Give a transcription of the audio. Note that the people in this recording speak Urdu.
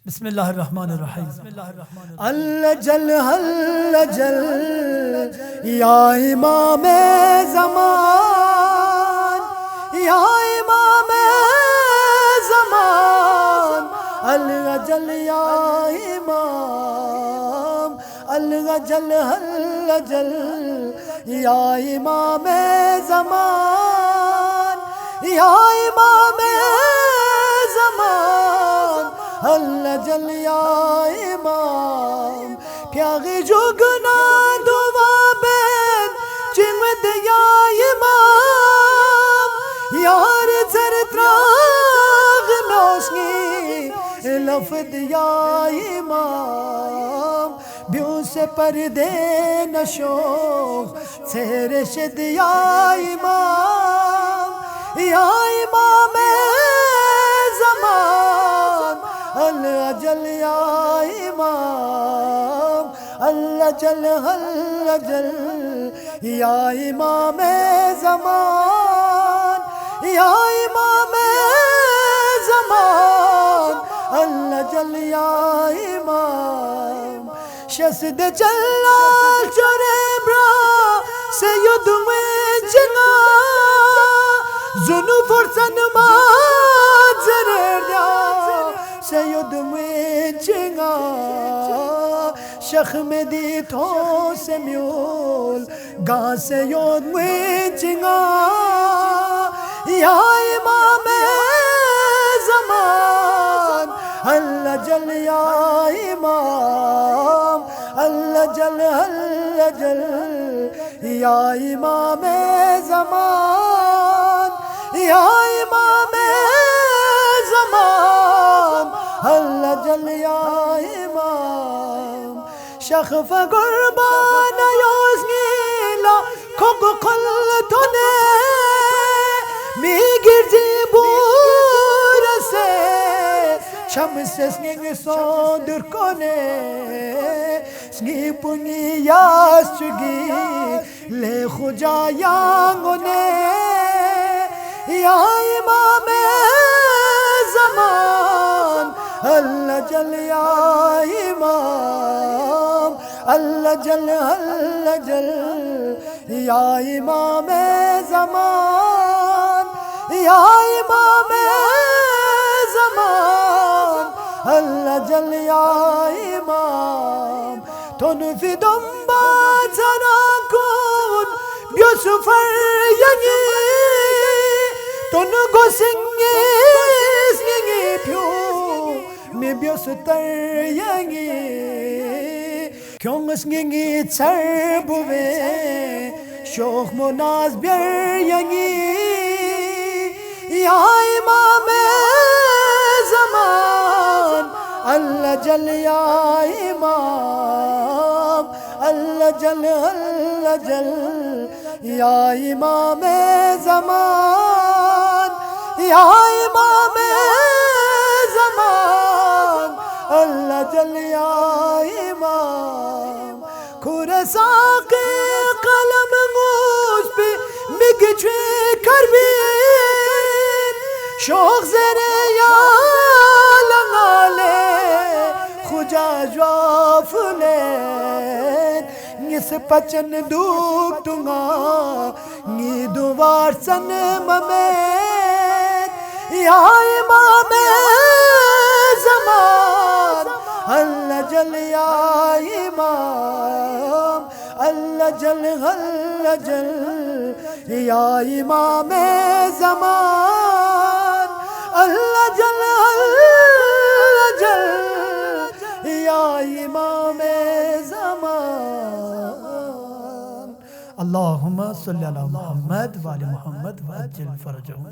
بسم اللہ الرحمن الرحیم۔ اللہ جل یا امام زمان، یا امام زمان، اللہ جل یا امام، اللہ جل یا امام زمان، یا امام زمان، اللہ جل یا امام، پیاغی جو گناہ دعا بین چمد یا امام، یار زرطراغ نوشنی لفظ یا امام، بیوں سے پردے نشوخ سے رشد یا امام، یا امام زمان، اللہ جل یا امام، اللہ جل یا امام زمان، یا امام زمان، اللہ جل یا امام، شسد جلال چرے برا سید میں جنا زنو فرسن مات زرر دیا سید میں جنا شخم دی تو سے میول گا سید میں جنا یا امام زمان، اللہ جل یا امام، اللہ جل یا امام زمان، یا امام زمان، اللہ جل یا امام، شخف قربان یوزنیلا کھگ قلتنے می گرزی بور سے شمس سنگ سوندر کنے سنگی پنی یاس چگی لے خجا یانگنے یا امام زمان، اللہ جل یا امام، اللہ جل یا امام زمان، یا امام زمان، اللہ جل یا امام، تن فی دنبا زنان کن بیوسفر ینی تن گو سنگی پیو می بیوستر ینی کیوں سنگی چر بوے شوخ مناز بیر ینی یا امام زمان، اللہ جل یا امام، اللہ جل یا امام زمان، یا امام زمان، اللہ جل یا امام، کھور ساقی قلم موز پہ مگچوے کربین شوق زرے یا لنگالے خجا جوافلین نس پچن دوک تنگا نی دوار سن ممین یا امام زمان، اللہ جل یا امام، اللہ جل یا امام زمان، اللہ جل یا امام زمان، اللہم صلی علی محمد وآل محمد وعجل فرجہم۔